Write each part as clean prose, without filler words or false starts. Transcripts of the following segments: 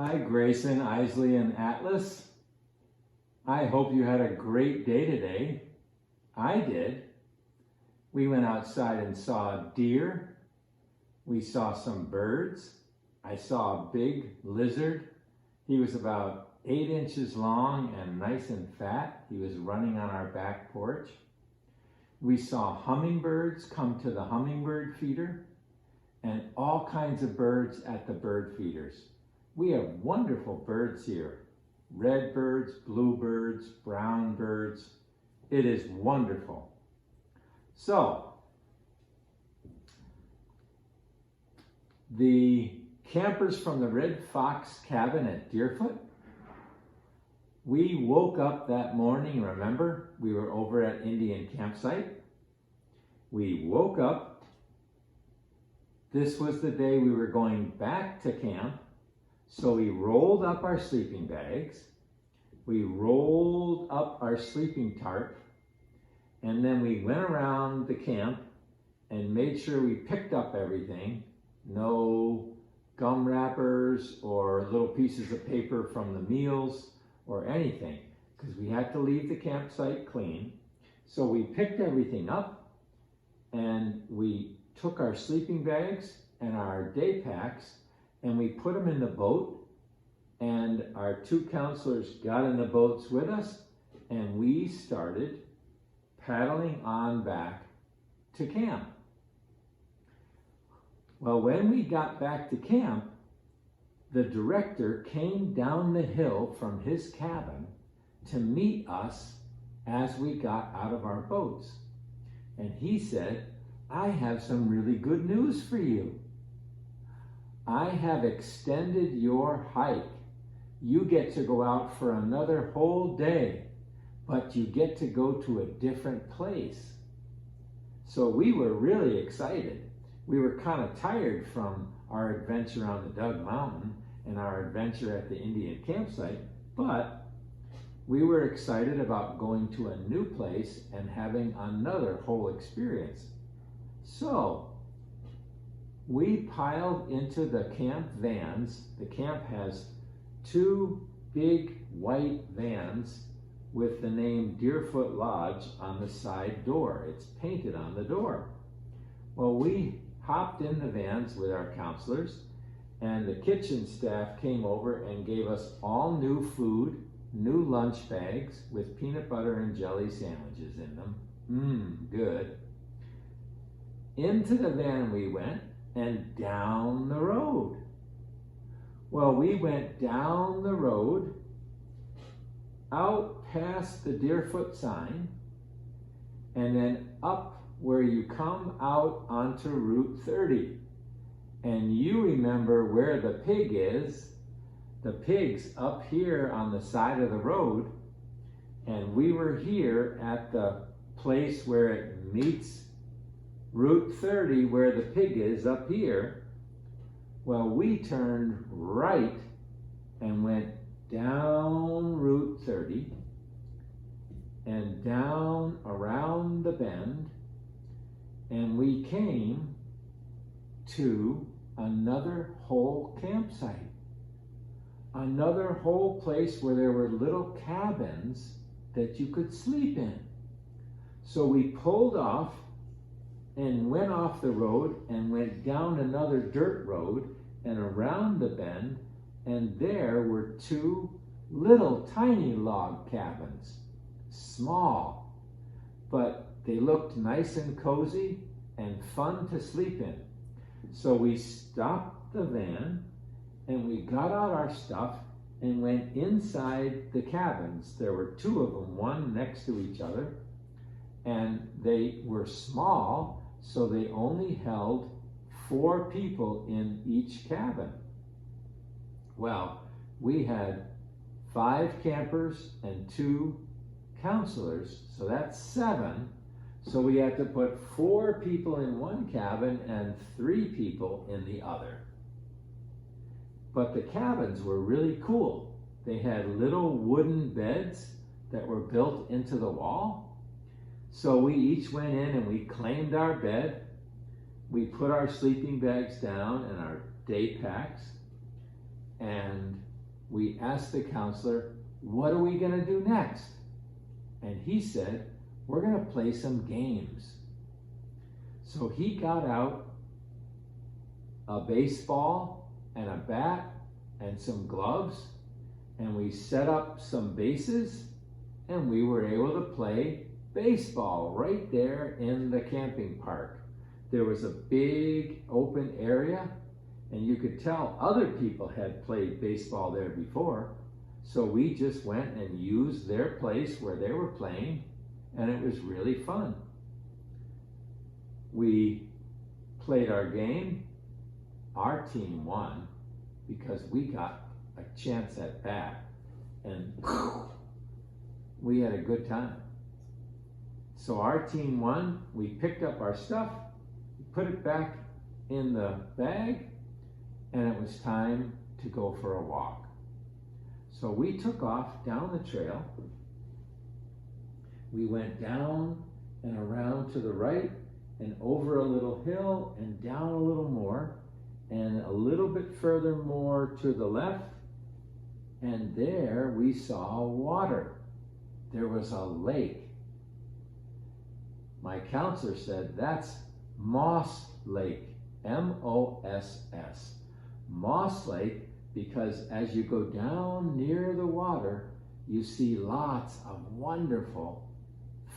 Hi, Grayson, Isley, and Atlas. I hope you had a great day today. I did. We went outside and saw a deer. We saw some birds. I saw a big lizard. He was about 8 inches long and nice and fat. He was running on our back porch. We saw hummingbirds come to the hummingbird feeder and all kinds of birds at the bird feeders. We have wonderful birds here. Red birds, blue birds, brown birds. It is wonderful. So, the campers from the Red Fox cabin at Deerfoot, we woke up that morning, remember? We were over at Indian campsite. We woke up. This was the day we were going back to camp. So we rolled up our sleeping bags, we rolled up our sleeping tarp, and then we went around the camp and made sure we picked up everything. No gum wrappers or little pieces of paper from the meals or anything, because we had to leave the campsite clean. So we picked everything up and we took our sleeping bags and our day packs and we put them in the boat, and our 2 counselors got in the boats with us, and we started paddling on back to camp. Well, when we got back to camp, the director came down the hill from his cabin to meet us as we got out of our boats. And he said, "I have some really good news for you. I have extended your hike. You get to go out for another whole day, but you get to go to a different place." So we were really excited. We were kind of tired from our adventure on the Dug Mountain and our adventure at the Indian campsite, but we were excited about going to a new place and having another whole experience. So we piled into the camp vans. The camp has 2 big white vans with the name Deerfoot Lodge on the side door. It's painted on the door. Well, we hopped in the vans with our counselors, and the kitchen staff came over and gave us all new food, new lunch bags with peanut butter and jelly sandwiches in them. Good. Into the van we went, and down the road. Well, we went down the road, out past the Deerfoot sign, and then up where you come out onto Route 30. And you remember where the pig is. The pig's up here on the side of the road, and we were here at the place where it meets Route 30, where the pig is up here. Well, we turned right and went down Route 30 and down around the bend, and we came to another whole campsite, another whole place where there were little cabins that you could sleep in. So we pulled off and went off the road and went down another dirt road and around the bend, and there were 2 little tiny log cabins. Small, but they looked nice and cozy and fun to sleep in. So we stopped the van and we got out our stuff and went inside the cabins. There were 2 of them, one next to each other, and they were small, so they only held 4 people in each cabin. Well, we had 5 campers and 2 counselors, so that's 7. So we had to put 4 people in one cabin and 3 people in the other. But the cabins were really cool. They had little wooden beds that were built into the wall. So we each went in and we claimed our bed. We put our sleeping bags down and our day packs, and we asked the counselor, what are we going to do next? And he said, we're going to play some games. So he got out a baseball and a bat and some gloves, and we set up some bases, and we were able to play baseball right there in the camping park. There was a big open area, and you could tell other people had played baseball there before. So we just went and used their place where they were playing, and it was really fun. We played our game. Our team won because we got a chance at bat, and we had a good time. So our team won. We picked up our stuff, put it back in the bag, and it was time to go for a walk. So we took off down the trail. We went down and around to the right and over a little hill and down a little more and a little bit further more to the left. And there we saw water. There was a lake. My counselor said, that's Moss Lake, M-O-S-S. Moss Lake, because as you go down near the water, you see lots of wonderful,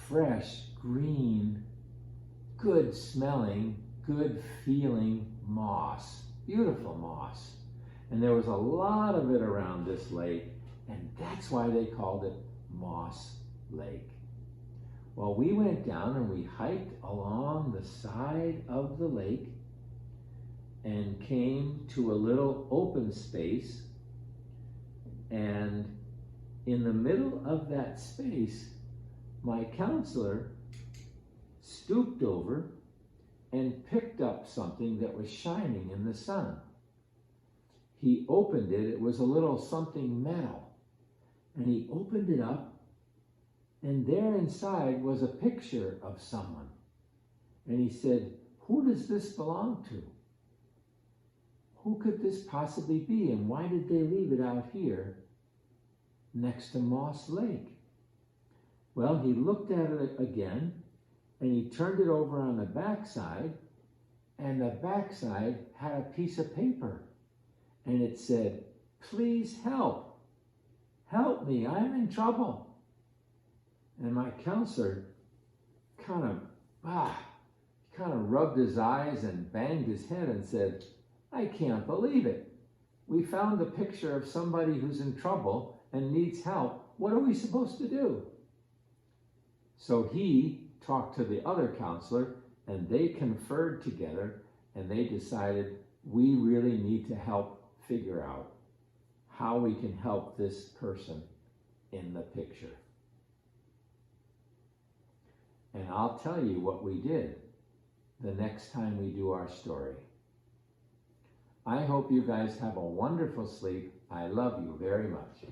fresh, green, good smelling, good feeling moss, beautiful moss. And there was a lot of it around this lake, and that's why they called it Moss Lake. Well, we went down and we hiked along the side of the lake and came to a little open space, and in the middle of that space, my counselor stooped over and picked up something that was shining in the sun. He opened it. It was a little something metal, and he opened it up, and there inside was a picture of someone. And he said, who does this belong to? Who could this possibly be, and why did they leave it out here next to Moss Lake? Well, he looked at it again, and he turned it over on the backside, and the backside had a piece of paper, and it said, please help. Help me, I'm in trouble. And my counselor kind of rubbed his eyes and banged his head and said, I can't believe it. We found a picture of somebody who's in trouble and needs help. What are we supposed to do? So he talked to the other counselor, and they conferred together, and they decided we really need to help figure out how we can help this person in the picture. And I'll tell you what we did the next time we do our story. I hope you guys have a wonderful sleep. I love you very much.